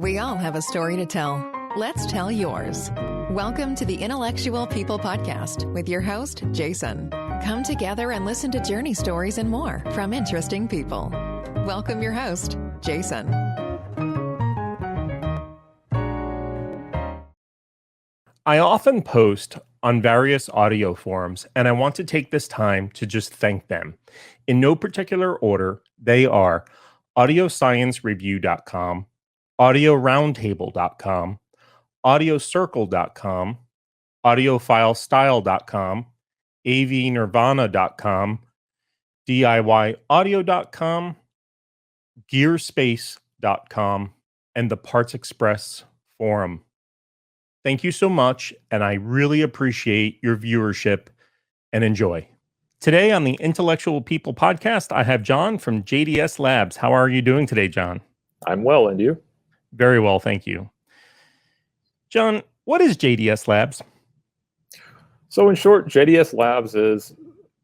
We all have a story to tell. Let's tell yours. Welcome to the Intellectual People Podcast with your host, Jason. Come together and listen to journey stories and more from interesting people. Welcome your host, Jason. I often post on various audio forums, and I want to take this time to just thank them. In no particular order, they are audiosciencereview.com, audioroundtable.com, audiocircle.com, audiofilestyle.com, avnirvana.com, diyaudio.com, gearspace.com, and the Parts Express forum. Thank you so much, and I really appreciate your viewership and enjoy. Today on the Intellectual People Podcast, I have John from JDS Labs. How are you doing today, John? I'm well, and you? Very well, thank you. John, what is JDS Labs? So in short, JDS Labs is,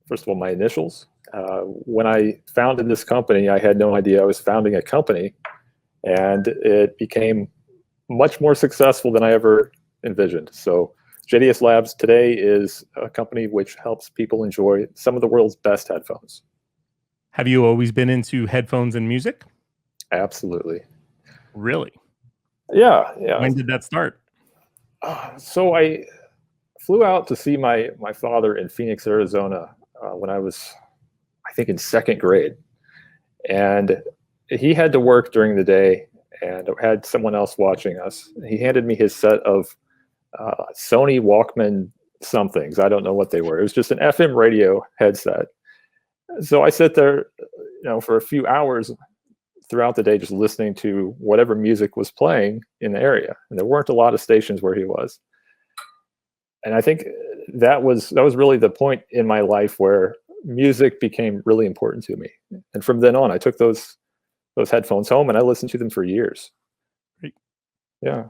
first of all, my initials. When I founded this company, I had no idea I was founding a company, and it became much more successful than I ever envisioned. So JDS Labs today is a company which helps people enjoy some of the world's best headphones. Have you always been into headphones and music? Absolutely. Really? Yeah. When did that start? So I flew out to see my father in Phoenix, Arizona, when I was, I think, in second grade. And he had to work during the day and had someone else watching us. He handed me his set of Sony Walkman somethings. I don't know what they were. It was just an FM radio headset. So I sat there, for a few hours throughout the day, just listening to whatever music was playing in the area. And there weren't a lot of stations where he was. And I think that was really the point in my life where music became really important to me. And from then on, I took those headphones home and I listened to them for years. Great. Yeah.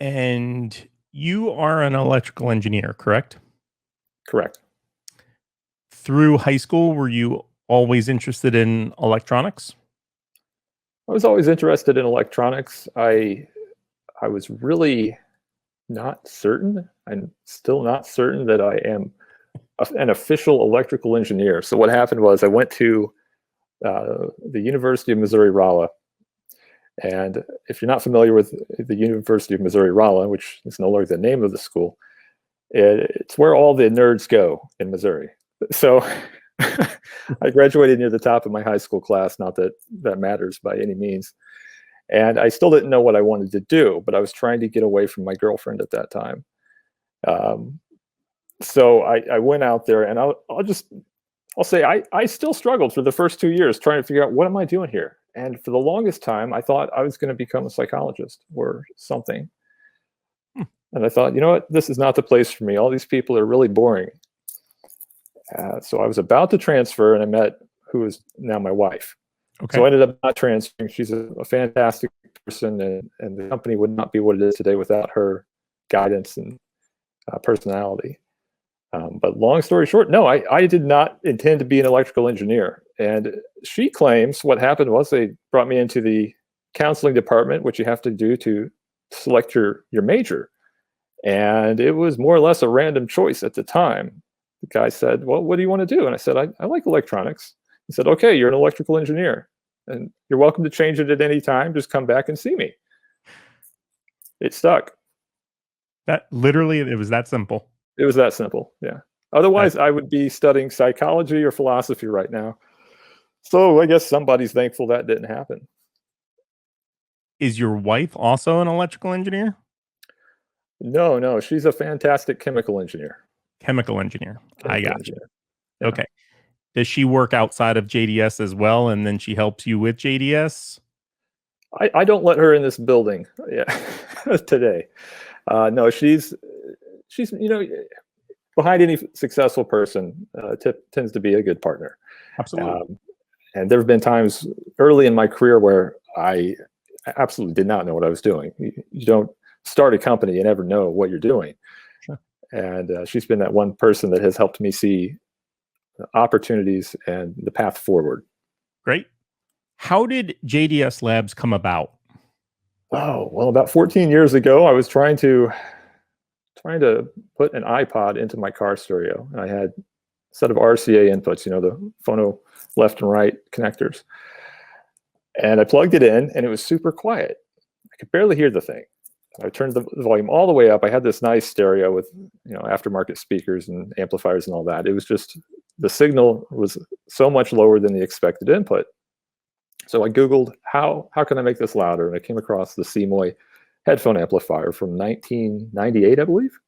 And you are an electrical engineer, correct? Correct. Through high school, were you always interested in electronics? I was always interested in electronics. I was really not certain. I'm still not certain that I am an official electrical engineer. So what happened was I went to the University of Missouri-Rolla. And if you're not familiar with the University of Missouri-Rolla, which is no longer the name of the school, it's where all the nerds go in Missouri. So I graduated near the top of my high school class, not that that matters by any means. And I still didn't know what I wanted to do, but I was trying to get away from my girlfriend at that time. So I went out there, and I'll say I still struggled for the first 2 years trying to figure out, what am I doing here? And for the longest time, I thought I was going to become a psychologist or something. And I thought, you know what, this is not the place for me. All these people are really boring. So I was about to transfer, and I met who is now my wife. Okay. So I ended up not transferring. She's a fantastic person, and the company would not be what it is today without her guidance and personality. But long story short, no, I did not intend to be an electrical engineer. And she claims what happened was they brought me into the counseling department, which you have to do to select your major. And it was more or less a random choice at the time. The guy said, well, what do you want to do? And I said, I like electronics. He said, okay, you're an electrical engineer, and you're welcome to change it at any time. Just come back and see me. It stuck. That literally, it was that simple. It was that simple, yeah. Otherwise, I would be studying psychology or philosophy right now. So I guess somebody's thankful that didn't happen. Is your wife also an electrical engineer? No, she's a fantastic chemical engineer. Chemical engineer. I got you. Yeah. Okay. Does she work outside of JDS as well, and then she helps you with JDS? I don't let her in this building today. No, she's behind any successful person tends to be a good partner. Absolutely. And there have been times early in my career where I absolutely did not know what I was doing. You don't start a company and never know what you're doing. Sure. And she's been that one person that has helped me see opportunities and the path forward. Great. How did JDS Labs come about? Oh, well, about 14 years ago, I was trying to put an iPod into my car stereo. And I had a set of RCA inputs, the phono left and right connectors. And I plugged it in, and it was super quiet. I could barely hear the thing. I turned the volume all the way up. I had this nice stereo with, aftermarket speakers and amplifiers and all that. It was just, the signal was so much lower than the expected input. So I Googled, how can I make this louder? And I came across the cMoy headphone amplifier from 1998, I believe.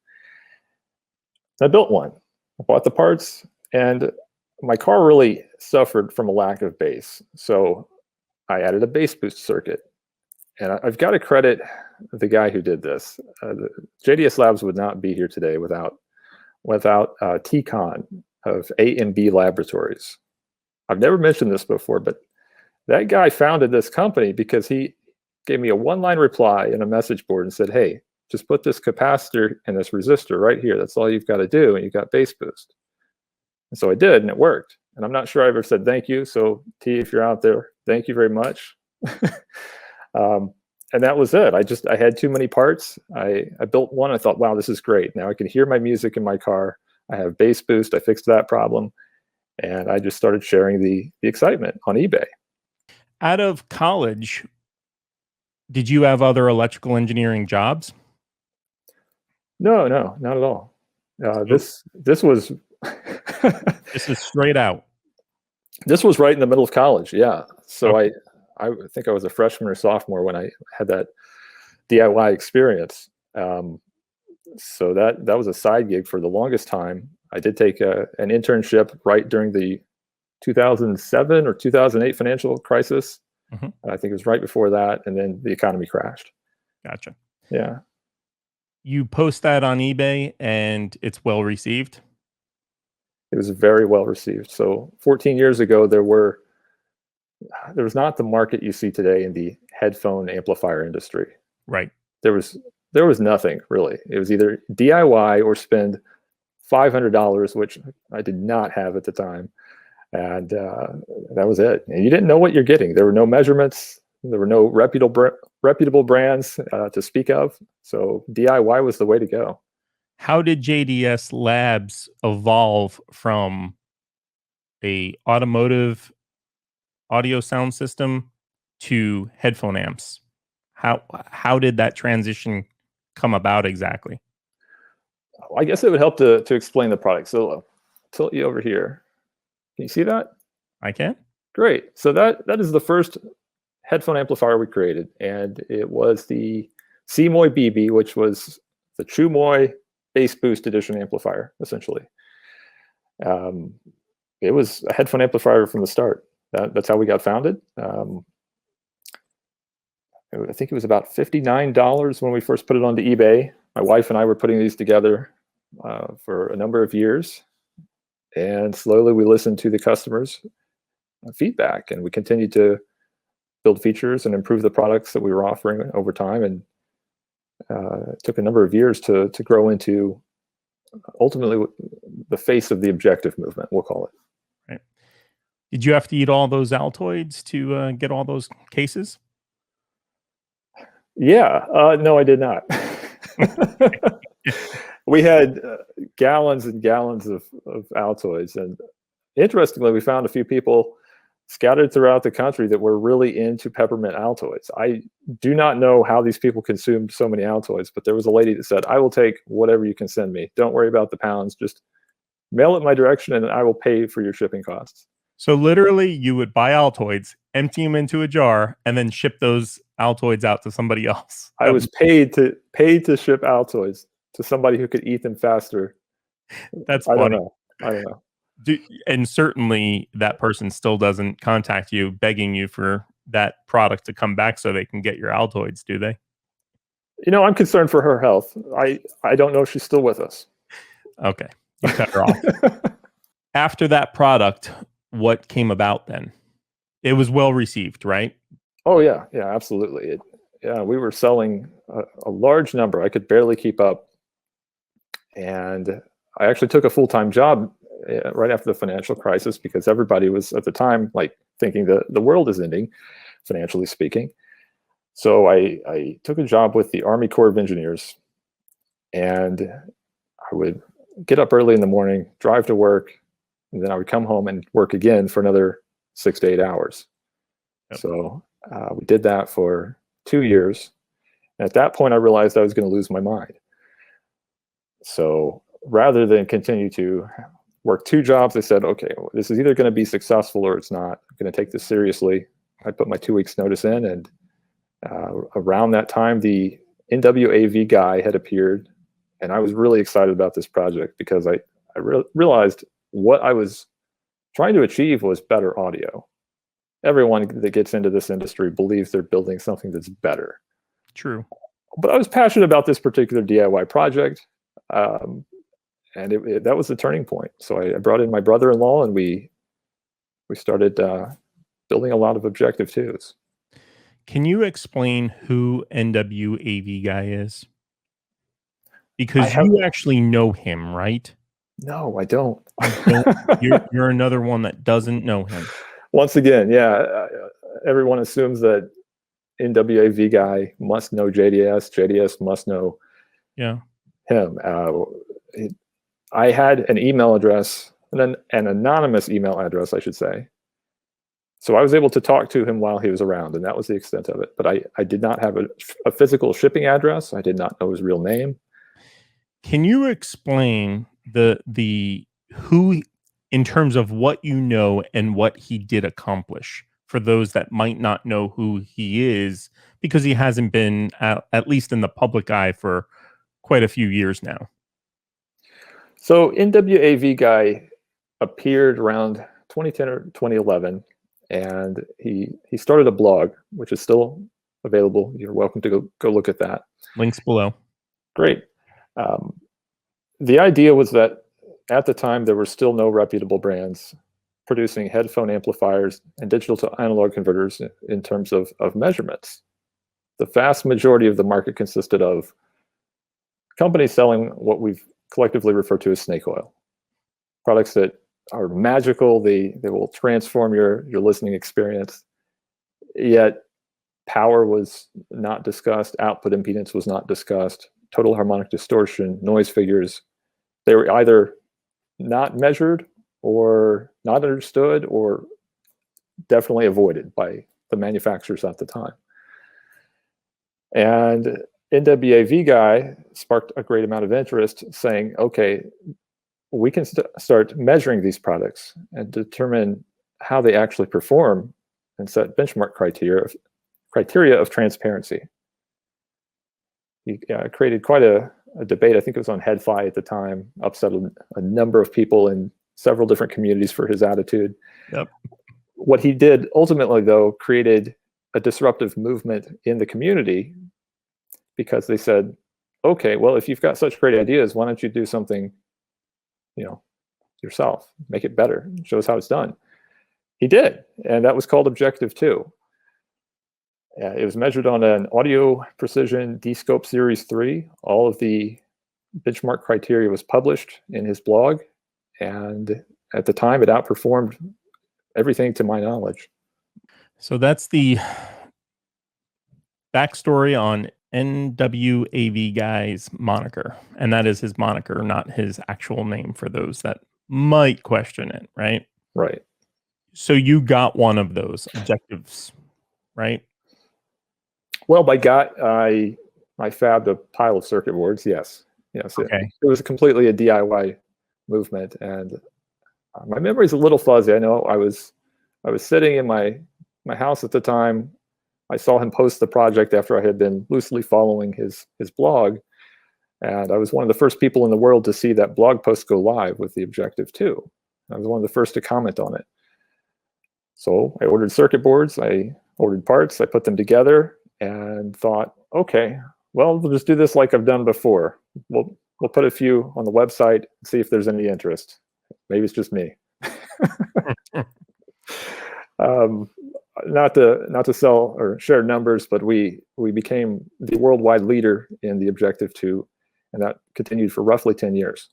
I built one. I bought the parts, and my car really suffered from a lack of bass. So I added a bass boost circuit. And I've got to credit the guy who did this. JDS Labs would not be here today without T-Con of AMB Laboratories. I've never mentioned this before, but that guy founded this company because he gave me a one-line reply in a message board and said, hey, just put this capacitor and this resistor right here. That's all you've got to do, and you've got bass boost. And so I did, and it worked. And I'm not sure I ever said thank you. So T, if you're out there, thank you very much. And that was it. I had too many parts. I built one. I thought, wow, this is great. Now I can hear my music in my car. I have bass boost. I fixed that problem. And I just started sharing the excitement on eBay. Out of college, did you have other electrical engineering jobs? No, not at all. This was This is straight out. This was right in the middle of college. Yeah. So okay. I think I was a freshman or sophomore when I had that DIY experience. So that was a side gig for the longest time. I did take an internship right during the 2007 or 2008 financial crisis. Mm-hmm. I think it was right before that, and then the economy crashed. Gotcha. Yeah. You post that on eBay, and it's well received? It was very well received. So 14 years ago, there was not the market you see today in the headphone amplifier industry. Right. There was nothing really. It was either DIY or spend $500, which I did not have at the time. And that was it. And you didn't know what you're getting. There were no measurements. There were no reputable brands to speak of. So DIY was the way to go. How did JDS Labs evolve from a automotive audio sound system to headphone amps? How did that transition come about exactly? I guess it would help to explain the product. So I'll tilt you over here. Can you see that? I can. Great. So that is the first headphone amplifier we created, and it was the cMoy BB, which was the Chu Moy bass boost edition amplifier, essentially. It was a headphone amplifier from the start. That's how we got founded. I think it was about $59 when we first put it onto eBay. My wife and I were putting these together for a number of years. And slowly we listened to the customers' feedback, and we continued to build features and improve the products that we were offering over time. And it took a number of years to grow into ultimately the face of the objective movement, we'll call it. Right. Did you have to eat all those Altoids to get all those cases? Yeah. No, I did not. We had gallons and gallons of Altoids. And interestingly, we found a few people scattered throughout the country that were really into peppermint Altoids. I do not know how these people consumed so many Altoids, but there was a lady that said, I will take whatever you can send me. Don't worry about the pounds. Just mail it my direction and I will pay for your shipping costs. So literally you would buy Altoids, empty them into a jar, and then ship those Altoids out to somebody else. I was paid to ship Altoids to somebody who could eat them faster. That's funny. I don't know. And certainly that person still doesn't contact you begging you for that product to come back so they can get your Altoids, do they? I'm concerned for her health. I don't know if she's still with us. Okay. You cut her off. After that product, what came about then? It was well received, right? Oh, yeah. Yeah, absolutely. We were selling a large number. I could barely keep up. And I actually took a full-time job right after the financial crisis because everybody was at the time like thinking the world is ending, financially speaking. So I took a job with the Army Corps of Engineers, and I would get up early in the morning, drive to work, and then I would come home and work again for another 6 to 8 hours. Yep. So we did that for 2 years. And at that point, I realized I was going to lose my mind. So rather than continue to work 2 jobs, I said, okay, well, this is either going to be successful or it's not. I'm going to take this seriously. I put my 2 weeks notice in, and around that time, the NwAvGuy had appeared, and I was really excited about this project because I realized what I was trying to achieve was better audio. Everyone that gets into this industry believes they're building something that's better. True. But I was passionate about this particular DIY project, and that was the turning point. So I brought in my brother-in-law, and we started building a lot of Objective-2s. Can you explain who NwAvGuy is? Because you actually know him, right? No, I don't. You're another one that doesn't know him. Once again, yeah, everyone assumes that NwAvGuy must know JDS. JDS must know him. I had an email address, an anonymous email address, I should say. So I was able to talk to him while he was around, and that was the extent of it. But I did not have a physical shipping address. I did not know his real name. Can you explain the who, in terms of what you know and what he did accomplish, for those that might not know who he is, because he hasn't been at least in the public eye for quite a few years now? So NwAvGuy appeared around 2010 or 2011, and he started a blog, which is still available. You're welcome to go look at that. Links below. Great. The idea was that at the time there were still no reputable brands producing headphone amplifiers and digital to analog converters in terms of measurements. The vast majority of the market consisted of companies selling what we've collectively referred to as snake oil, products that are magical. They will transform your listening experience. Yet power was not discussed, output impedance was not discussed, total harmonic distortion, noise figures. They were either not measured or not understood or definitely avoided by the manufacturers at the time. And NwAvGuy sparked a great amount of interest, saying, okay, we can start measuring these products and determine how they actually perform and set benchmark criteria of transparency. He created quite a debate. I think it was on HeadFi at the time, upset a number of people in several different communities for his attitude. Yep. What he did ultimately, though, created a disruptive movement in the community, because they said, okay, well, if you've got such great ideas, why don't you do something, yourself, make it better, show us how it's done. He did, and that was called Objective-2. It was measured on an Audio Precision D-Scope Series 3. All of the benchmark criteria was published in his blog, and at the time it outperformed everything to my knowledge. So that's the backstory on NwAvGuy's moniker, and that is his moniker, not his actual name, for those that might question it, right? Right. So you got one of those objectives, right? Well, I fabbed a pile of circuit boards. Yes. Okay. It was completely a DIY movement, and my memory's a little fuzzy. I know I was sitting in my house at the time. I saw him post the project after I had been loosely following his blog, and I was one of the first people in the world to see that blog post go live with the Objective-2. I was one of the first to comment on it. So I ordered circuit boards, I ordered parts, I put them together, and thought, okay, well, we'll just do this like I've done before. We'll put a few on the website and see if there's any interest. Maybe it's just me. Not to sell or share numbers, but we became the worldwide leader in the Objective-2, and that continued for roughly 10 years.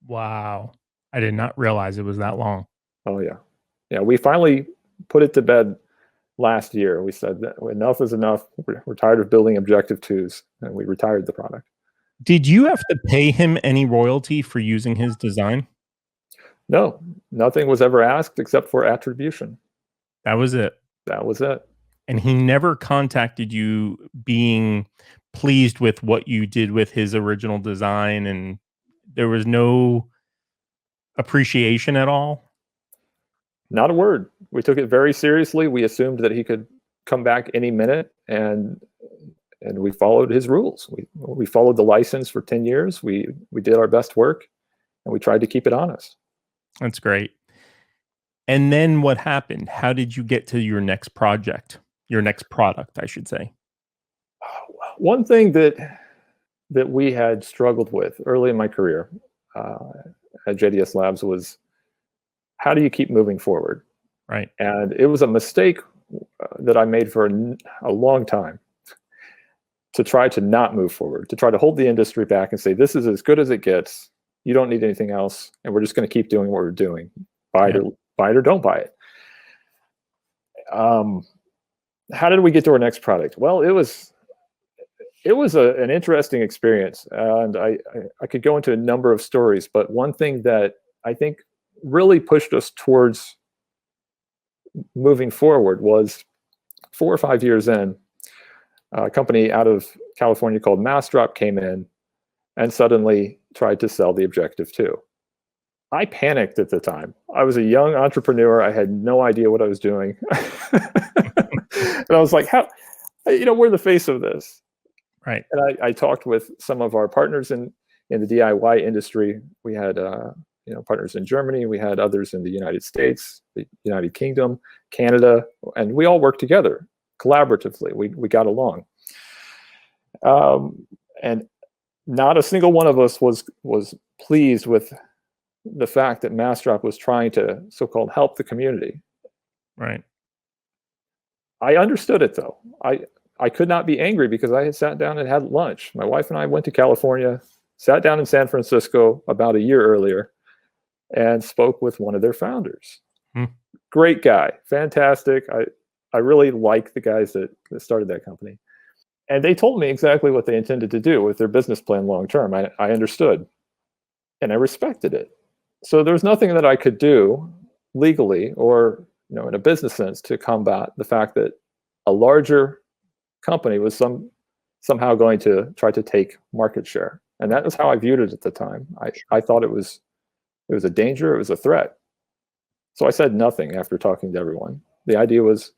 Wow. I did not realize it was that long. Oh, yeah. Yeah, we finally put it to bed last year. We said that enough is enough. We're tired of building Objective-2s, and we retired the product. Did you have to pay him any royalty for using his design? No, nothing was ever asked except for attribution. That was it. That was it. And he never contacted you being pleased with what you did with his original design, and there was no appreciation at all? Not a word. We took it very seriously. We assumed that he could come back any minute, and we followed his rules. We followed the license for 10 years. We did our best work, and we tried to keep it honest. That's great. And then what happened? How did you get to your next project? Your next product, I should say. One thing that we had struggled with early in my career at JDS Labs was, how do you keep moving forward? Right. And it was a mistake that I made for a long time, to try to not move forward, to try to hold the industry back and say, this is as good as it gets. You don't need anything else, and we're just going to keep doing what we're doing. Buy it or don't buy it. How did we get to our next product? Well, it was an interesting experience, and I could go into a number of stories, but one thing that I think really pushed us towards moving forward was 4 or 5 years in, a company out of California called Massdrop came in and suddenly tried to sell the Objective-2. I panicked at the time. I was a young entrepreneur. I had no idea what I was doing. And I was like, how, we're the face of this. Right. And I talked with some of our partners in the DIY industry. We had partners in Germany. We had others in the United States, the United Kingdom, Canada, and we all worked together collaboratively. We got along. And not a single one of us was pleased with the fact that Massdrop was trying to so-called help the community. Right. I understood it, though. I could not be angry because I had sat down and had lunch. My wife and I went to California, sat down in San Francisco about a year earlier, and spoke with one of their founders. Great guy, fantastic. I really like the guys that started that company. And they told me exactly what they intended to do with their business plan long term. I understood, and I respected it. So there was nothing that I could do legally or in a business sense to combat the fact that a larger company was somehow going to try to take market share. And that was how I viewed it at the time. I thought it was a danger, it was a threat. So I said nothing after talking to everyone. The idea was,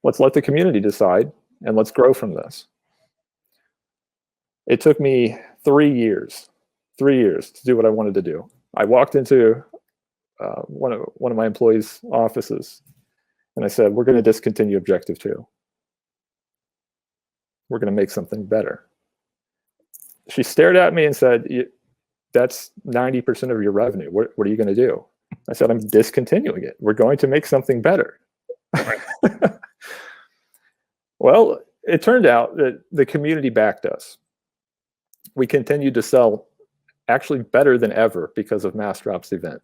let's let the community decide and let's grow from this. It took me 3 years to do what I wanted to do. I walked into one of my employees' offices and I said, we're going to discontinue Objective-2. We're going to make something better. She stared at me and said, that's 90% of your revenue. What are you going to do? I said, I'm discontinuing it. We're going to make something better. Well, it turned out that the community backed us. We continued to sell actually better than ever because of Massdrop's event.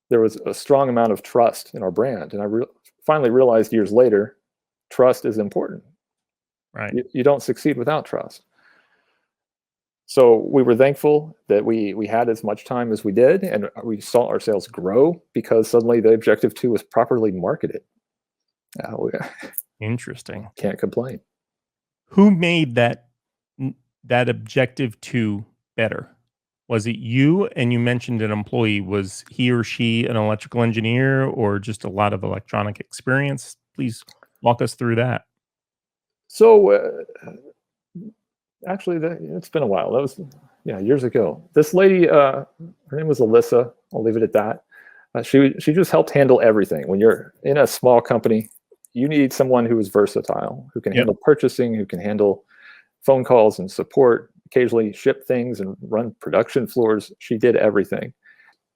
There was a strong amount of trust in our brand. And I finally realized years later, trust is important. Right. You don't succeed without trust. So we were thankful that we had as much time as we did, and we saw our sales grow because suddenly the Objective-2 was properly marketed. Interesting. Can't complain. Who made that Objective-2 better? Was it you? And you mentioned an employee. Was he or she an electrical engineer or just a lot of electronic experience? Please walk us through that. So actually, it's been a while. That was years ago. This lady, her name was Alyssa. I'll leave it at that. She just helped handle everything. When you're in a small company, you need someone who is versatile, who can handle purchasing, who can handle phone calls and support, occasionally ship things and run production floors. She did everything.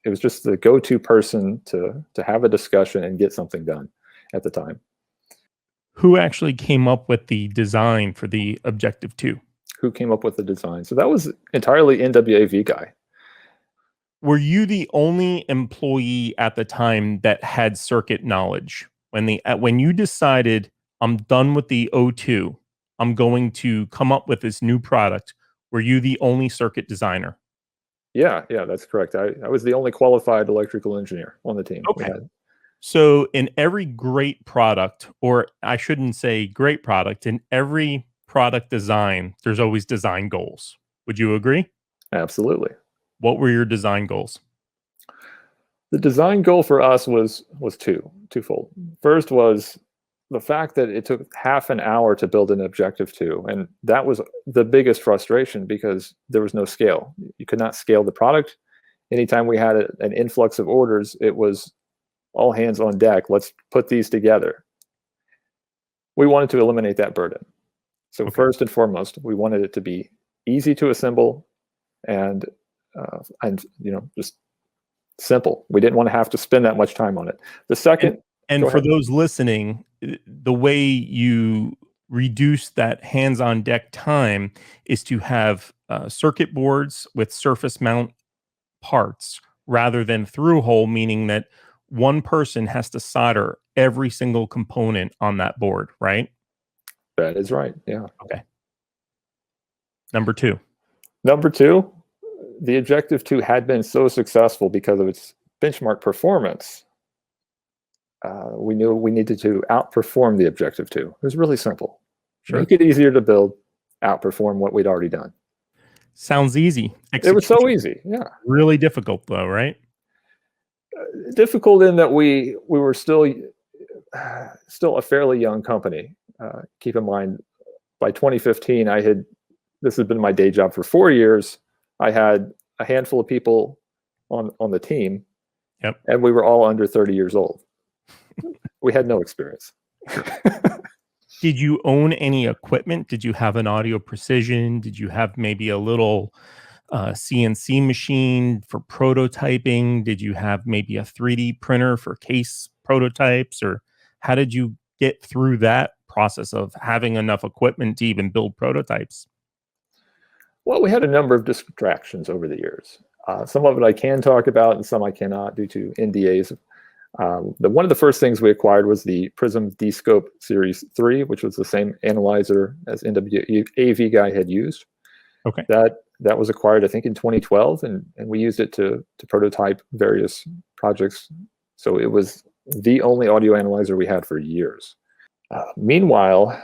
It was just the go-to person to have a discussion and get something done at the time. Who actually came up with the design for the Objective-2? Who came up with the design? So that was entirely NwAvGuy. Were you the only employee at the time that had circuit knowledge? When you decided, I'm done with the O2, I'm going to come up with this new product, were you the only circuit designer? Yeah, that's correct. I was the only qualified electrical engineer on the team. We Okay. had. So in every great product, or I shouldn't say great product, in every product design, there's always design goals. Would you agree? Absolutely. What were your design goals? The design goal for us was twofold. First was the fact that it took half an hour to build an Objective-2, and that was the biggest frustration because there was no scale. You could not scale the product. Anytime we had an influx of orders, it was all hands on deck. Let's put these together. We wanted to eliminate that burden. So Okay. first and foremost, we wanted it to be easy to assemble and just simple. We didn't want to have to spend that much time on it. The second, And for those listening, the way you reduce that hands-on deck time is to have circuit boards with surface mount parts rather than through hole, meaning that one person has to solder every single component on that board, right? that is right. Yeah. Okay. Number two, the Objective-2 had been so successful because of its benchmark performance. We knew we needed to outperform the Objective-2. It was really simple. Sure. Make it easier to build, outperform what we'd already done. Sounds easy. It was so easy. Yeah. Really difficult though, right? Difficult in that we were still a fairly young company. Keep in mind, by 2015, this had been my day job for 4 years. I had a handful of people on the team, Yep. and we were all under 30 years old. We had no experience. Did you own any equipment? Did you have an audio precision? Did you have maybe a little CNC machine for prototyping? Did you have maybe a 3D printer for case prototypes? Or how did you get through that process of having enough equipment to even build prototypes? Well, we had a number of distractions over the years. Some of it I can talk about and some I cannot due to NDAs. One of the first things we acquired was the Prism D-Scope Series 3, which was the same analyzer as NwAvGuy had used. Okay. That was acquired, I think, in 2012, and we used it to prototype various projects. So it was the only audio analyzer we had for years. Meanwhile,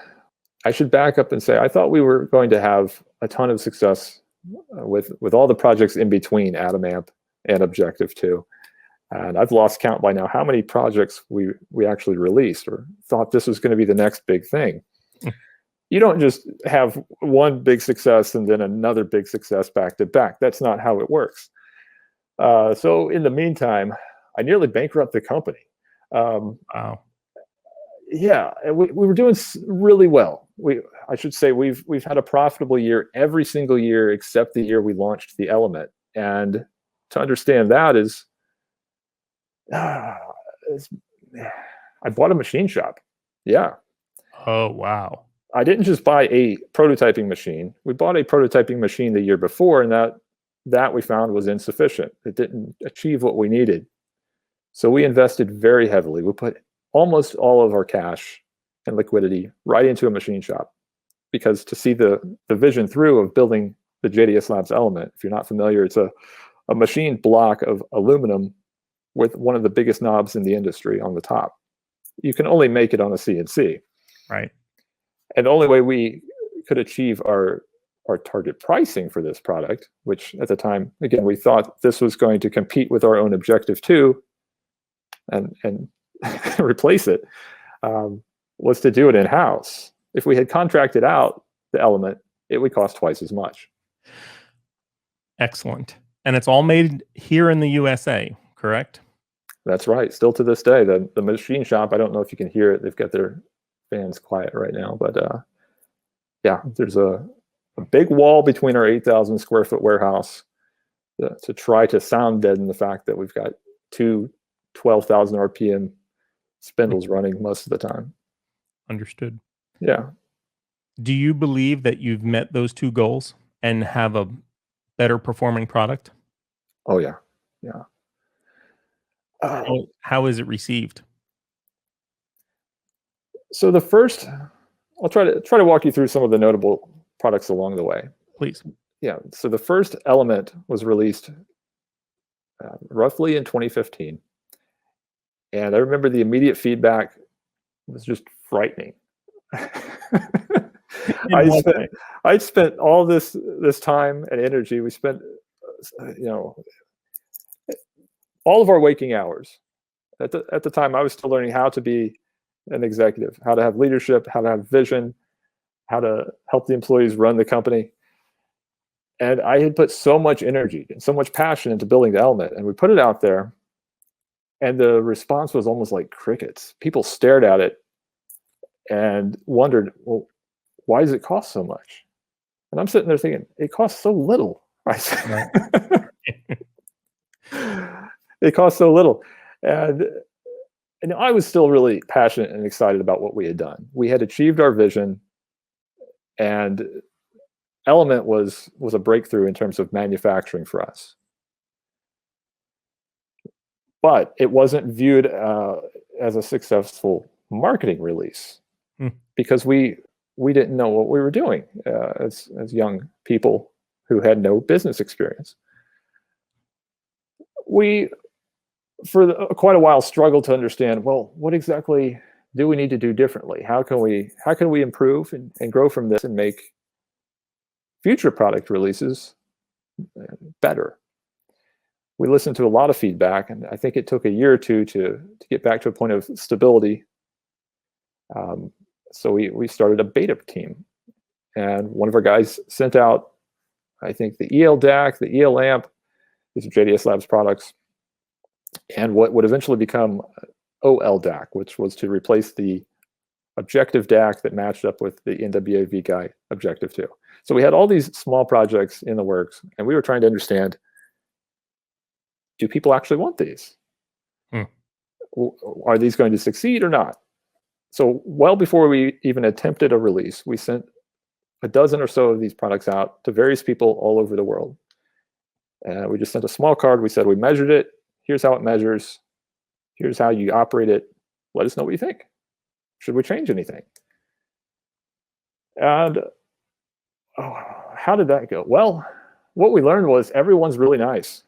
I should back up and say I thought we were going to have a ton of success with all the projects in between AtomAmp and Objective-2. And I've lost count by now how many projects we actually released or thought this was going to be the next big thing. You don't just have one big success and then another big success back to back. That's not how it works. So in the meantime, I nearly bankrupted the company. Wow. Yeah, we were doing really well. I should say we've had a profitable year every single year except the year we launched the Element. And to understand that is, I bought a machine shop. Yeah. Oh, wow. I didn't just buy a prototyping machine. We bought a prototyping machine the year before, and that we found was insufficient. It didn't achieve what we needed. So we invested very heavily. We put almost all of our cash and liquidity right into a machine shop because to see the vision through of building the JDS Labs Element, if you're not familiar, it's a machine block of aluminum with one of the biggest knobs in the industry on the top. You can only make it on a CNC. Right. And the only way we could achieve our target pricing for this product, which at the time, again, we thought this was going to compete with our own Objective-2 and replace it, was to do it in-house. If we had contracted out the Element, it would cost twice as much. Excellent. And it's all made here in the USA, correct? That's right. Still to this day, the machine shop, I don't know if you can hear it. They've got their fans quiet right now, but yeah, there's a big wall between our 8,000 square foot warehouse to try to sound deaden the fact that we've got two 12,000 RPM spindles running most of the time. Understood. Yeah. Do you believe that you've met those two goals and have a better performing product? Oh, yeah. Yeah. How is it received? So the first, I'll try to walk you through some of the notable products along the way. Please. Yeah. So the first element was released roughly in 2015. And I remember the immediate feedback was just frightening. I spent all this time and energy. We spent, all of our waking hours. At the time, I was still learning how to be an executive, how to have leadership, how to have vision, how to help the employees run the company. And I had put so much energy and so much passion into building the element, and we put it out there, and the response was almost like crickets. People stared at it and wondered, well, why does it cost so much? And I'm sitting there thinking, it costs so little. Right? It costs so little. And I was still really passionate and excited about what we had done. We had achieved our vision, and Element was a breakthrough in terms of manufacturing for us. But it wasn't viewed as a successful marketing release because we didn't know what we were doing as young people who had no business experience. We, for quite a while, struggled to understand, well, what exactly do we need to do differently? How can we improve and grow from this and make future product releases better? We listened to a lot of feedback, and I think it took a year or two to get back to a point of stability. So we started a beta team, and one of our guys sent out, I think, the EL DAC, the EL amp. These are JDS Labs products, and what would eventually become OL DAC, which was to replace the objective DAC that matched up with the NwAvGuy Objective 2. So we had all these small projects in the works, and we were trying to understand, do people actually want these? Are these going to succeed or not? So well before we even attempted a release, we sent a dozen or so of these products out to various people all over the world. And we just sent a small card. We said, we measured it. Here's how it measures. Here's how you operate it. Let us know what you think. Should we change anything? And how did that go? Well, what we learned was everyone's really nice.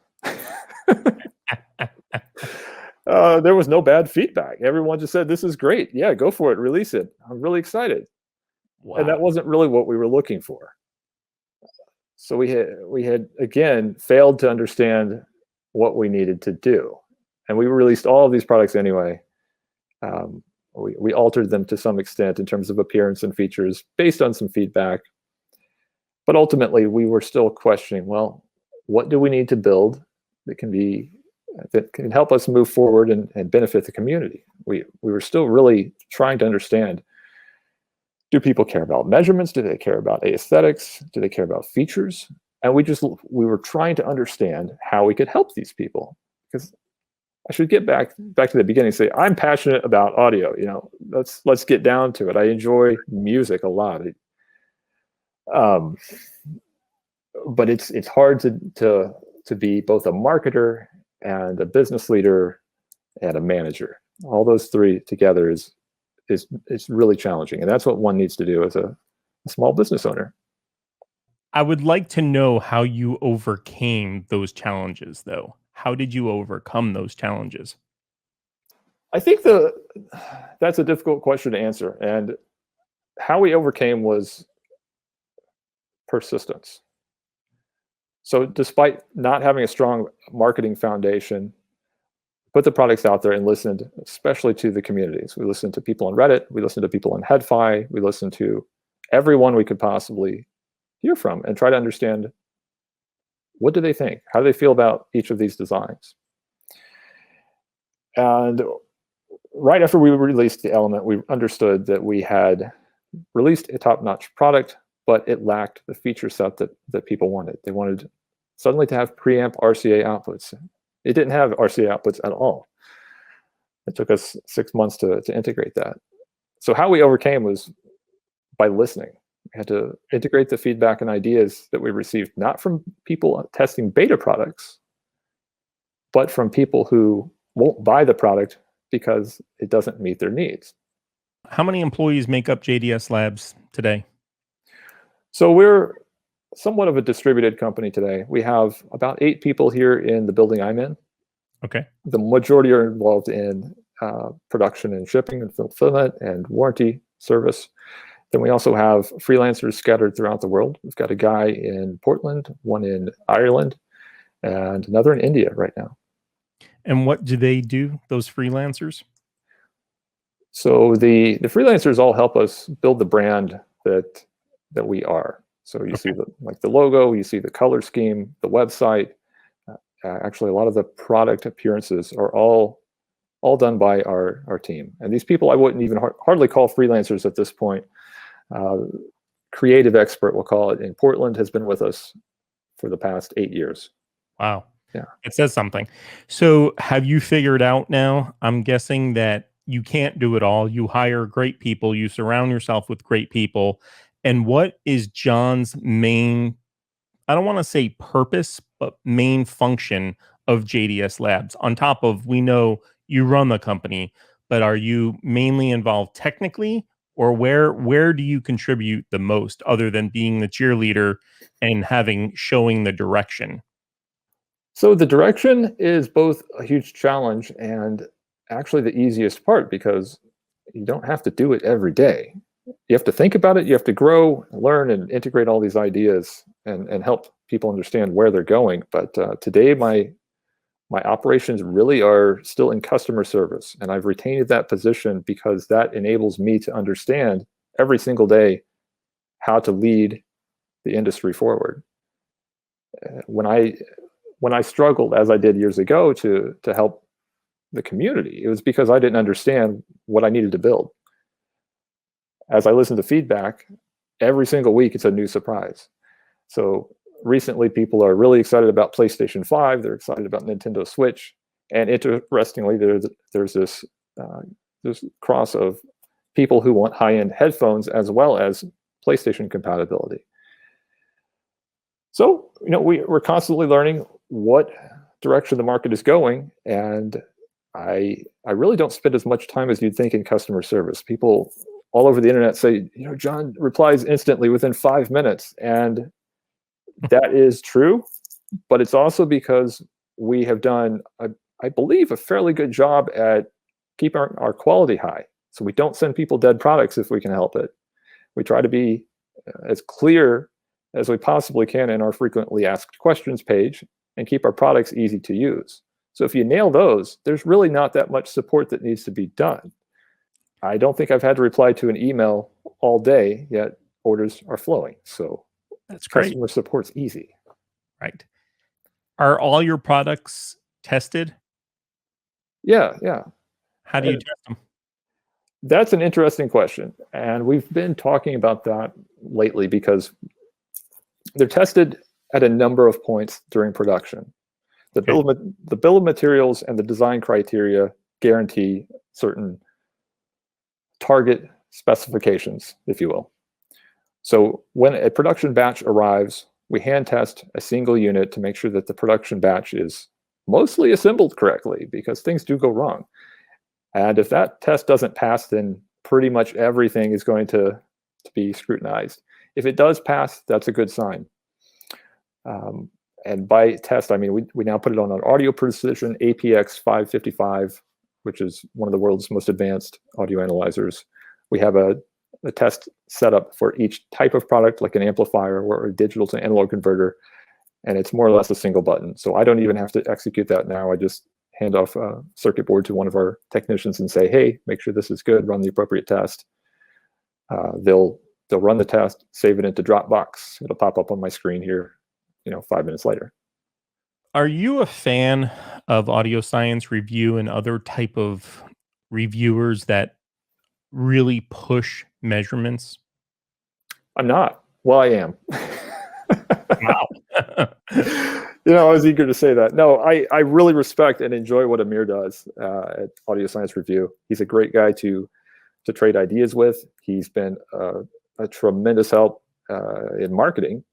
There was no bad feedback. Everyone just said, this is great. Yeah, go for it. Release it. I'm really excited. Wow. And that wasn't really what we were looking for. So we had again failed to understand what we needed to do. And we released all of these products anyway. We altered them to some extent in terms of appearance and features based on some feedback. But ultimately, we were still questioning, well, what do we need to build that can help us move forward and benefit the community? We were still really trying to understand, do people care about measurements? Do they care about aesthetics? Do they care about features? And we were trying to understand how we could help these people. Because I should get back to the beginning and say, I'm passionate about audio. Let's get down to it. I enjoy music a lot. But it's hard to be both a marketer and a business leader and a manager. All those three together is really challenging, and that's what one needs to do as a small business owner. I would like to know how you overcame those challenges, though. How did you overcome those challenges? I think that's a difficult question to answer, and how we overcame was persistence. So despite not having a strong marketing foundation, put the products out there and listened, especially to the communities. We listened to people on Reddit. We listened to people on HeadPhi. We listened to everyone we could possibly hear from and try to understand, what do they think? How do they feel about each of these designs? And right after we released the element, we understood that we had released a top-notch product, but it lacked the feature set that people wanted. They wanted suddenly to have preamp RCA outputs. It didn't have RCA outputs at all. It took us 6 months to integrate that. So how we overcame was by listening. We had to integrate the feedback and ideas that we received, not from people testing beta products, but from people who won't buy the product because it doesn't meet their needs. How many employees make up JDS Labs today? So we're somewhat of a distributed company today. We have about 8 people here in the building I'm in. Okay. The majority are involved in production and shipping and fulfillment and warranty service. Then we also have freelancers scattered throughout the world. We've got a guy in Portland, one in Ireland, and another in India right now. And what do they do, those freelancers? So the freelancers all help us build the brand that we are. So you see the logo, you see the color scheme, the website. Actually, a lot of the product appearances are all done by our team. And these people I wouldn't even hardly call freelancers at this point. Creative expert, we'll call it, in Portland has been with us for the past 8 years. Wow. Yeah. It says something. So have you figured out now, I'm guessing that you can't do it all. You hire great people, you surround yourself with great people. And what is John's main, I don't want to say purpose, but main function of JDS Labs? On top of, we know you run the company, but are you mainly involved technically, or where do you contribute the most other than being the cheerleader and showing the direction? So the direction is both a huge challenge and actually the easiest part, because you don't have to do it every day. You have to think about it, you have to grow, learn, and integrate all these ideas and help people understand where they're going. But today my operations really are still in customer service, and I've retained that position because that enables me to understand every single day how to lead the industry forward. When I struggled, as I did years ago, to help the community, it was because I didn't understand what I needed to build. As I listen to feedback, every single week it's a new surprise. So recently people are really excited about PlayStation 5, they're excited about Nintendo Switch, and interestingly there's this cross of people who want high-end headphones as well as PlayStation compatibility. So, we're constantly learning what direction the market is going, and I really don't spend as much time as you'd think in customer service. People all over the internet say, John replies instantly within 5 minutes, and that is true, but it's also because we have done, I believe, a fairly good job at keeping our quality high. So we don't send people dead products if we can help it. We try to be as clear as we possibly can in our frequently asked questions page and keep our products easy to use. So if you nail those, there's really not that much support that needs to be done. I don't think I've had to reply to an email all day, yet orders are flowing. So that's great. Customer support's easy. Right. Are all your products tested? Yeah. How do you test them? That's an interesting question. And we've been talking about that lately because they're tested at a number of points during production. The bill of materials and the design criteria guarantee certain target specifications, if you will. So when a production batch arrives, we hand test a single unit to make sure that the production batch is mostly assembled correctly, because things do go wrong. And if that test doesn't pass, then pretty much everything is going to be scrutinized. If it does pass, that's a good sign. And by test, I mean we now put it on an audio precision APX 555, which is one of the world's most advanced audio analyzers. We have a test set up for each type of product, like an amplifier or a digital to analog converter, and it's more or less a single button. So I don't even have to execute that now. I just hand off a circuit board to one of our technicians and say, hey, make sure this is good, run the appropriate test. They'll run the test, save it into Dropbox. It'll pop up on my screen here, 5 minutes later. Are you a fan of Audio Science Review and other type of reviewers that really push measurements? I'm not. Well, I am. Wow. I was eager to say that. No, I really respect and enjoy what Amir does at Audio Science Review. He's a great guy to trade ideas with. He's been a tremendous help in marketing,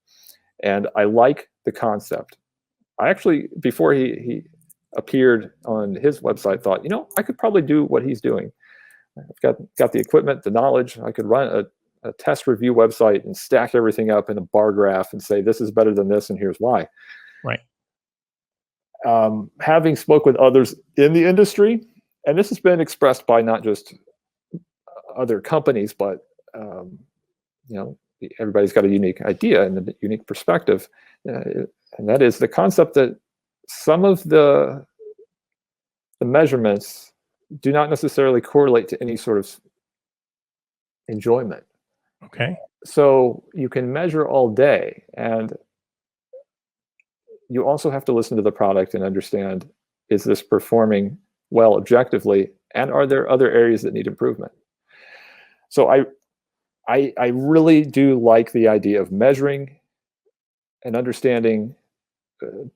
and I like the concept. I actually, before he appeared on his website, thought, I could probably do what he's doing. I've got the equipment, the knowledge. I could run a test review website and stack everything up in a bar graph and say, this is better than this, and here's why. Right. Having spoke with others in the industry, and this has been expressed by not just other companies, but everybody's got a unique idea and a unique perspective, and that is the concept that some of the measurements do not necessarily correlate to any sort of enjoyment. Okay. So you can measure all day, and you also have to listen to the product and understand, is this performing well objectively, and are there other areas that need improvement? So I really do like the idea of measuring and understanding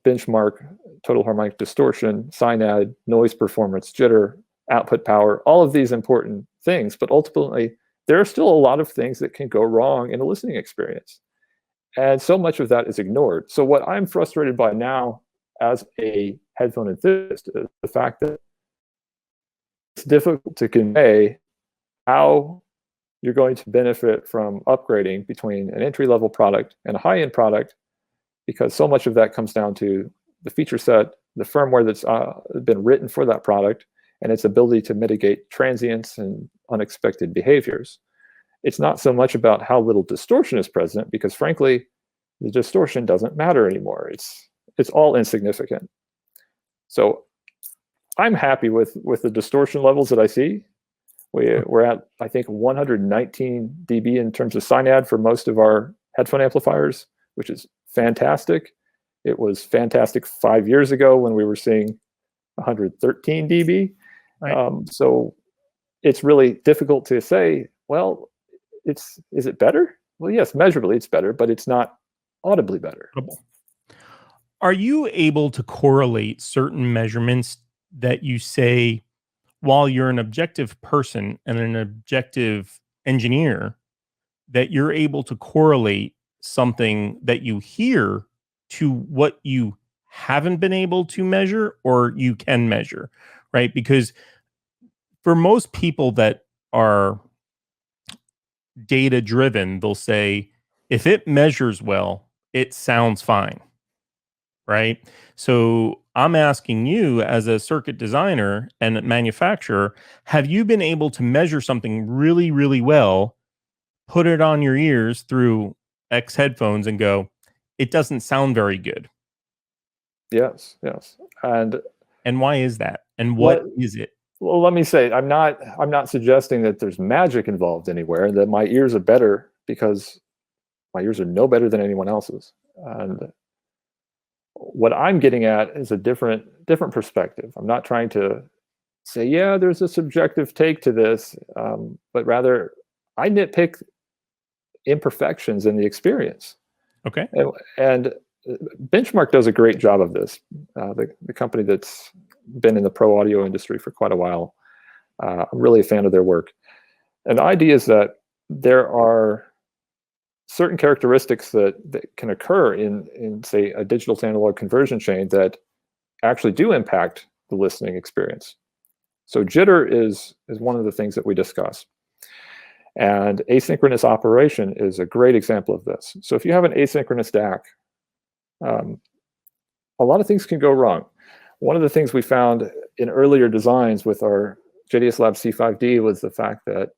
benchmark, total harmonic distortion, synad, noise performance, jitter, output power, all of these important things. But ultimately, there are still a lot of things that can go wrong in a listening experience. And so much of that is ignored. So what I'm frustrated by now as a headphone enthusiast is the fact that it's difficult to convey how you're going to benefit from upgrading between an entry-level product and a high-end product, because so much of that comes down to the feature set, the firmware that's been written for that product, and its ability to mitigate transients and unexpected behaviors. It's not so much about how little distortion is present, because frankly, the distortion doesn't matter anymore. It's all insignificant. So I'm happy with the distortion levels that I see. We're at, I think, 119 dB in terms of synad for most of our headphone amplifiers, which is fantastic. It was fantastic 5 years ago when we were seeing 113 dB. Right. So it's really difficult to say, well, is it better? Well, yes, measurably it's better, but it's not audibly better. Are you able to correlate certain measurements that you say, while you're an objective person and an objective engineer, that you're able to correlate something that you hear to what you haven't been able to measure or you can measure, right? Because for most people that are data driven, they'll say, if it measures well, it sounds fine, right? So I'm asking you, as a circuit designer and manufacturer, have you been able to measure something really, really well, put it on your ears through X headphones and go, it doesn't sound very good? Yes. And why is that? And what is it? Well, let me say, I'm not suggesting that there's magic involved anywhere, that my ears are better, because my ears are no better than anyone else's. And what I'm getting at is a different perspective. I'm not trying to say, yeah, there's a subjective take to this, but rather I nitpick imperfections in the experience. Okay. And Benchmark does a great job of this. The company that's been in the pro audio industry for quite a while. I'm really a fan of their work. And the idea is that there are certain characteristics that can occur in say a digital to analog conversion chain that actually do impact the listening experience. So jitter is one of the things that we discuss. And asynchronous operation is a great example of this. So if you have an asynchronous DAC, a lot of things can go wrong. One of the things we found in earlier designs with our JDS Labs C5D was the fact that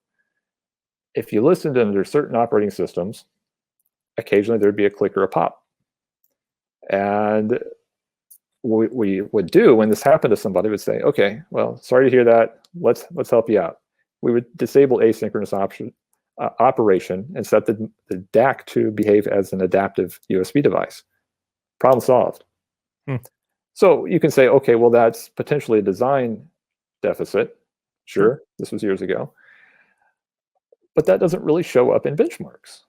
if you listened under certain operating systems, occasionally there'd be a click or a pop. And what we would do when this happened to somebody would say, okay, well, sorry to hear that. Let's help you out. We would disable asynchronous operation and set the DAC to behave as an adaptive USB device. Problem solved. So you can say, okay, well, that's potentially a design deficit. Sure, this was years ago. But that doesn't really show up in benchmarks.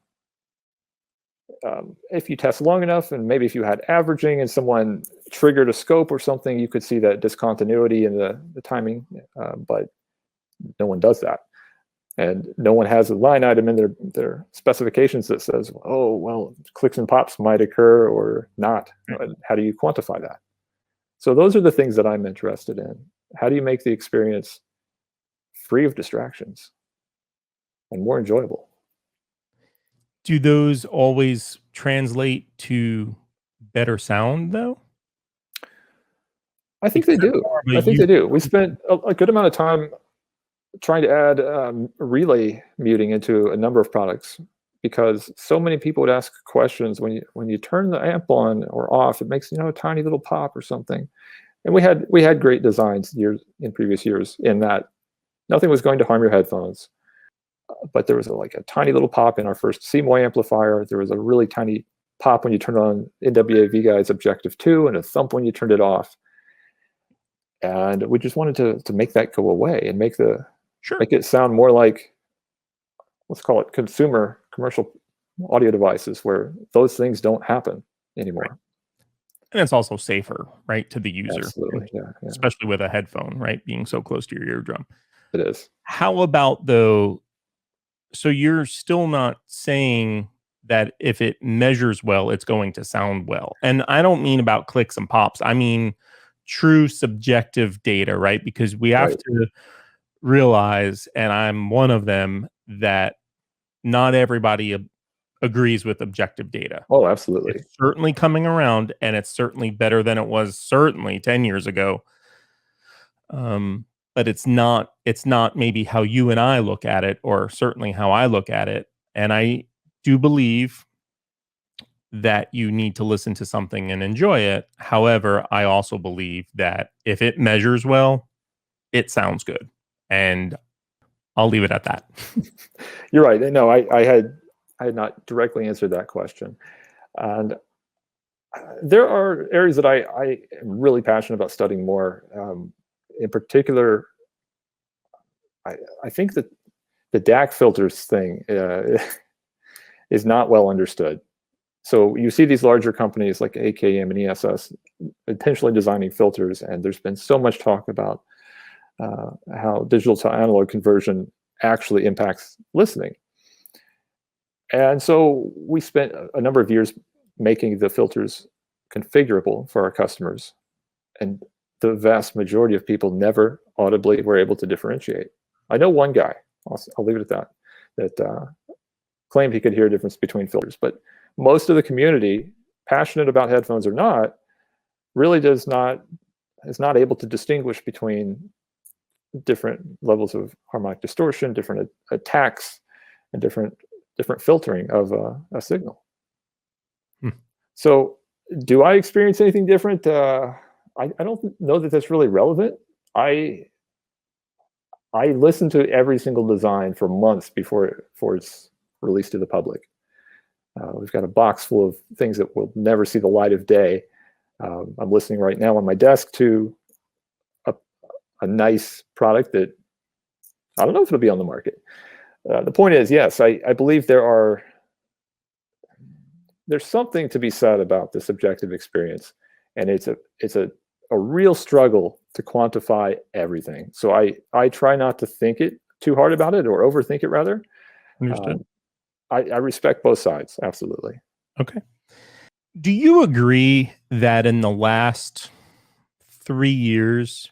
If you test long enough, and maybe if you had averaging and someone triggered a scope or something, you could see that discontinuity in the timing, but no one does that. And no one has a line item in their specifications that says, oh, well, clicks and pops might occur or not. How do you quantify that? So those are the things that I'm interested in. How do you make the experience free of distractions and more enjoyable. Do those always translate to better sound, though? I think they do. I think they do. We spent a good amount of time trying to add relay muting into a number of products, because so many people would ask questions when you turn the amp on or off, it makes a tiny little pop or something. And we had great designs in previous years in that nothing was going to harm your headphones, but there was a tiny little pop in our first cMoy amplifier. There was a really tiny pop when you turned on NwAvGuy's Objective 2 and a thump when you turned it off. And we just wanted to make that go away and make it sound more like, let's call it commercial audio devices, where those things don't happen anymore. Right. And it's also safer, right, to the user. Absolutely, yeah. Especially with a headphone, right, being so close to your eardrum. It is. How about, though, so you're still not saying that if it measures well, it's going to sound well. And I don't mean about clicks and pops. I mean true subjective data, right? Because we have to realize, and I'm one of them, that not everybody agrees with objective data. Oh, absolutely. It's certainly coming around, and it's certainly better than it was certainly 10 years ago. But it's not maybe how you and I look at it, or certainly how I look at it. And I do believe that you need to listen to something and enjoy it. However, I also believe that if it measures well, it sounds good. And I'll leave it at that. You're right. No, I had not directly answered that question. And there are areas that I am really passionate about studying more. In particular, I think that the DAC filters thing is not well understood. So you see these larger companies like AKM and ESS intentionally designing filters, and there's been so much talk about how digital to analog conversion actually impacts listening. And so we spent a number of years making the filters configurable for our customers, and the vast majority of people never audibly were able to differentiate. I know one guy, I'll leave it at that claimed he could hear a difference between filters, but most of the community, passionate about headphones or not, really is not able to distinguish between different levels of harmonic distortion, different attacks, and different filtering of a signal. So do I experience anything different? I don't know that that's really relevant. I listen to every single design for months before it's released to the public. We've got a box full of things that will never see the light of day. I'm listening right now on my desk to a nice product that I don't know if it'll be on the market. The point is, yes, I believe there's something to be said about the subjective experience, and it's a real struggle to quantify everything. So I try not to think it too hard about it, or overthink it rather. Understood. I respect both sides, absolutely. Okay. Do you agree that in the last 3 years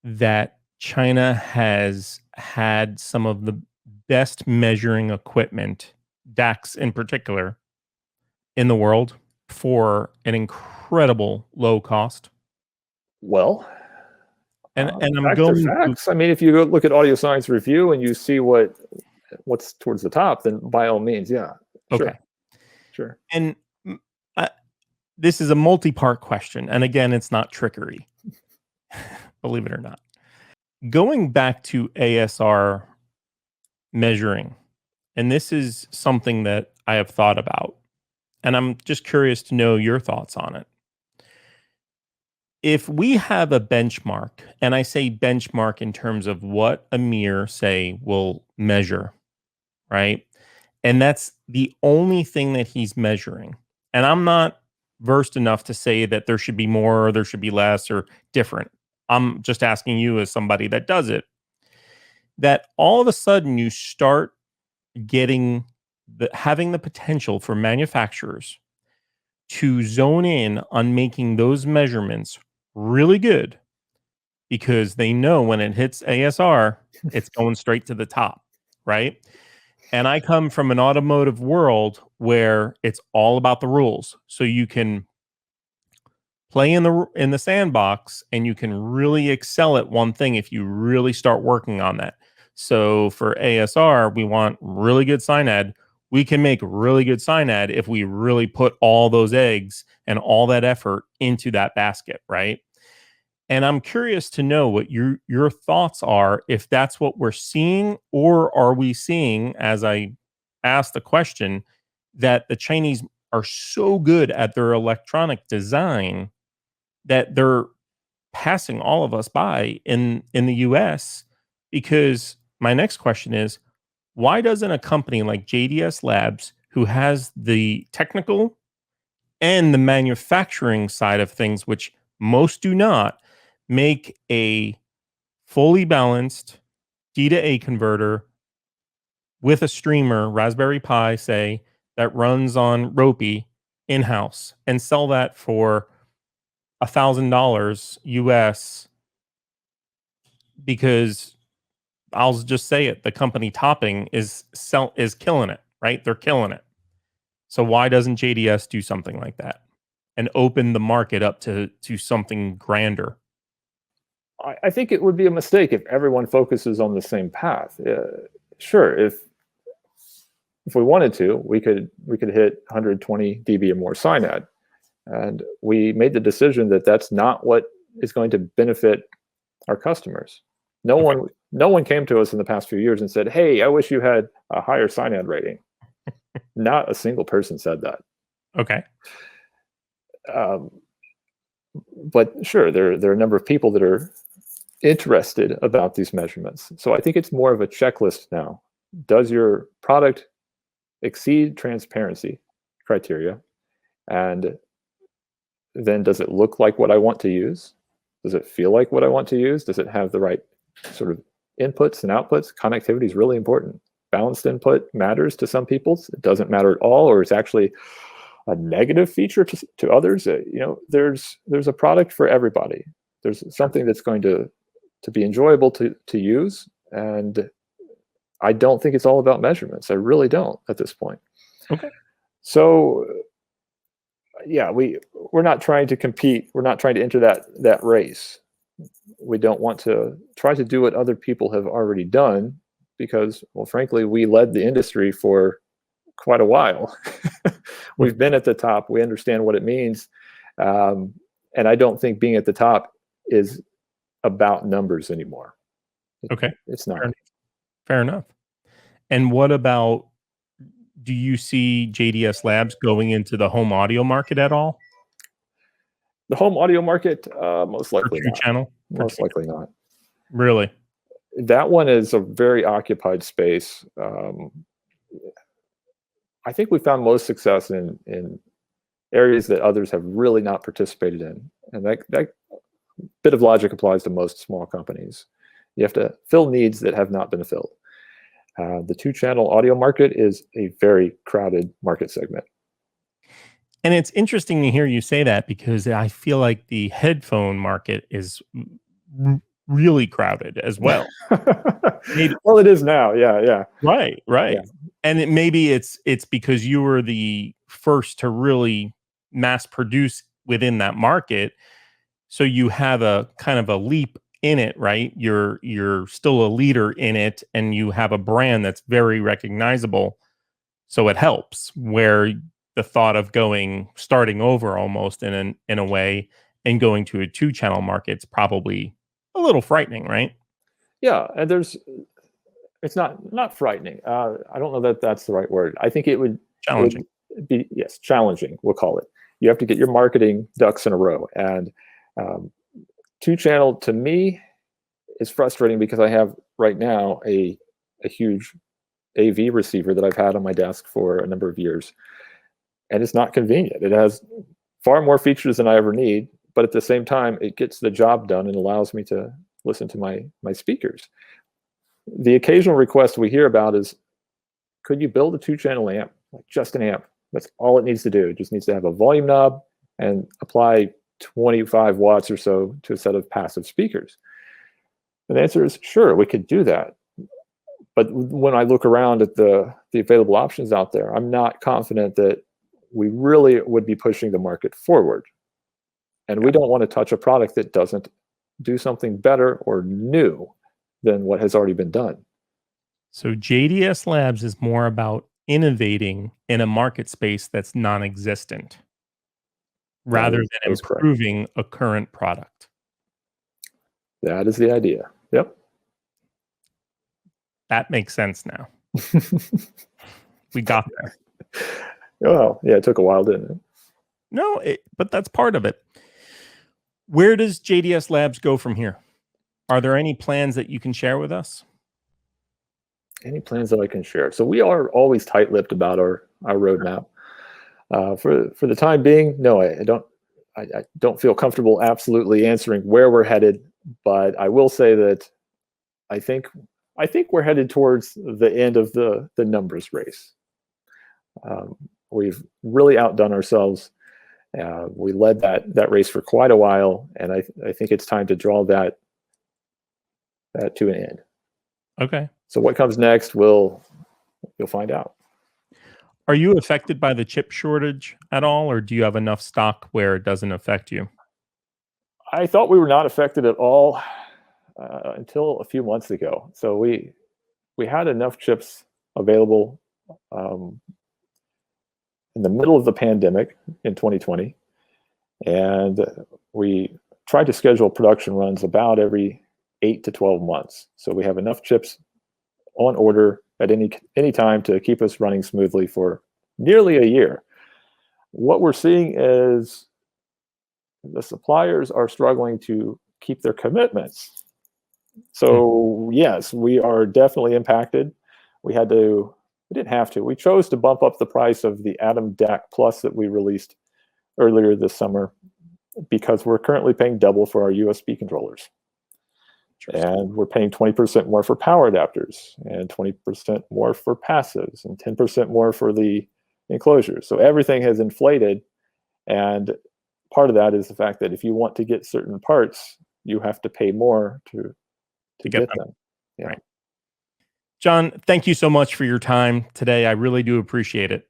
that China has had some of the best measuring equipment, DACs in particular, in the world for an incredible low cost? Well, and I'm facts going are facts. I mean, if you go look at Audio Science Review and you see what's towards the top, then by all means, yeah. Okay. Sure. And this is a multi-part question. And again, it's not trickery, believe it or not. Going back to ASR measuring, and this is something that I have thought about, and I'm just curious to know your thoughts on it. If we have a benchmark, and I say benchmark in terms of what a mirror, say, will measure, right? And that's the only thing that he's measuring. And I'm not versed enough to say that there should be more or there should be less or different. I'm just asking you as somebody that does it, that all of a sudden you start getting having the potential for manufacturers to zone in on making those measurements really good, because they know when it hits ASR, it's going straight to the top, right? And I come from an automotive world where it's all about the rules. So you can play in the sandbox and you can really excel at one thing if you really start working on that. So for ASR, we want really good sign ad. We can make really good sign ad if we really put all those eggs and all that effort into that basket, right? And I'm curious to know what your thoughts are, if that's what we're seeing, or are we seeing, as I asked the question, that the Chinese are so good at their electronic design that they're passing all of us by in the US? Because my next question is, why doesn't a company like JDS Labs, who has the technical and the manufacturing side of things, which most do not, make a fully balanced D to A converter with a streamer, Raspberry Pi, say, that runs on Ropey in-house, and sell that for $1,000 US? Because I'll just say it, the company topping is killing it, right? They're killing it. So why doesn't JDS do something like that and open the market up to something grander? I think it would be a mistake if everyone focuses on the same path. Sure, if we wanted to, we could hit 120 dB or more sign ad, and we made the decision that that's not what is going to benefit our customers. No one came to us in the past few years and said, "Hey, I wish you had a higher sign ad rating." Not a single person said that. Okay. But sure, there are a number of people that are interested about these measurements. So I think it's more of a checklist now. Does your product exceed transparency criteria? And then does it look like what I want to use? Does it feel like what I want to use? Does it have the right sort of inputs and outputs? Connectivity is really important. Balanced input matters to some people. It doesn't matter at all, or it's actually a negative feature to others. There's a product for everybody. There's something that's going to be enjoyable to use, and I don't think it's all about measurements. I really don't at this point. Okay. So yeah, we're not trying to compete. We're not trying to enter that race. We don't want to try to do what other people have already done, because, well, frankly, we led the industry for quite a while. We've been at the top. We understand what it means. And I don't think being at the top is about numbers anymore. Okay. It's not. Fair enough. And what about, do you see JDS Labs going into the home audio market at all? The home audio market, most likely not. Channel? Most likely not. Really? That one is a very occupied space. I think we found most success in areas that others have really not participated in. And that bit of logic applies to most small companies. You have to fill needs that have not been filled. The two-channel audio market is a very crowded market segment. And it's interesting to hear you say that, because I feel like the headphone market is really crowded as well. Well, it is now. Yeah. Right. Yeah. And maybe it's because you were the first to really mass produce within that market. So you have a kind of a leap in it, right? You're still a leader in it, and you have a brand that's very recognizable. So it helps, where the thought of starting over almost in a way and going to a two-channel market is probably a little frightening, right? Yeah, and it's not frightening. I don't know that that's the right word. I think it would Challenging. Be, yes, challenging, we'll call it. You have to get your marketing ducks in a row. And two-channel, to me, is frustrating because I have right now a huge AV receiver that I've had on my desk for a number of years. And it's not convenient. It has far more features than I ever need, but at the same time, it gets the job done and allows me to listen to my speakers. The occasional request we hear about is, could you build a two-channel amp, like just an amp? That's all it needs to do. It just needs to have a volume knob and apply 25 watts or so to a set of passive speakers. And the answer is sure, we could do that. But when I look around at the available options out there, I'm not confident that we really would be pushing the market forward. And we don't want to touch a product that doesn't do something better or new than what has already been done. So JDS Labs is more about innovating in a market space that's non-existent rather than improving a current product. That is the idea. Yep. That makes sense now. We got there. Oh, yeah, it took a while, didn't it? No, but that's part of it. Where does JDS Labs go from here? Are there any plans that you can share with us? Any plans that I can share? So we are always tight-lipped about our roadmap. For the time being, no, I don't feel comfortable absolutely answering where we're headed, but I will say that I think we're headed towards the end of the numbers race. We've really outdone ourselves. We led that race for quite a while, and I think it's time to draw that to an end. Okay. So what comes next, you'll find out. Are you affected by the chip shortage at all, or do you have enough stock where it doesn't affect you? I thought we were not affected at all until a few months ago. So we had enough chips available in the middle of the pandemic in 2020, and we tried to schedule production runs about every 8 to 12 months. So we have enough chips on order at any time to keep us running smoothly for nearly a year. What we're seeing is the suppliers are struggling to keep their commitments. So yes, we are definitely impacted. We didn't have to. We chose to bump up the price of the Atom DAC Plus that we released earlier this summer because we're currently paying double for our USB controllers. And we're paying 20% more for power adapters and 20% more for passives and 10% more for the enclosures. So everything has inflated. And part of that is the fact that if you want to get certain parts, you have to pay more to get them. Yeah. Right. John, thank you so much for your time today. I really do appreciate it.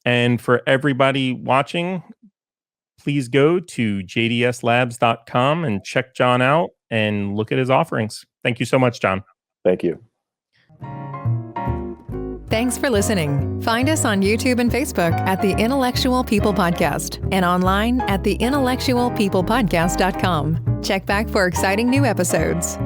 And for everybody watching, please go to jdslabs.com and check John out and look at his offerings. Thank you so much, John. Thank you. Thanks for listening. Find us on YouTube and Facebook at the Intellectual People Podcast and online at theintellectualpeoplepodcast.com. Check back for exciting new episodes.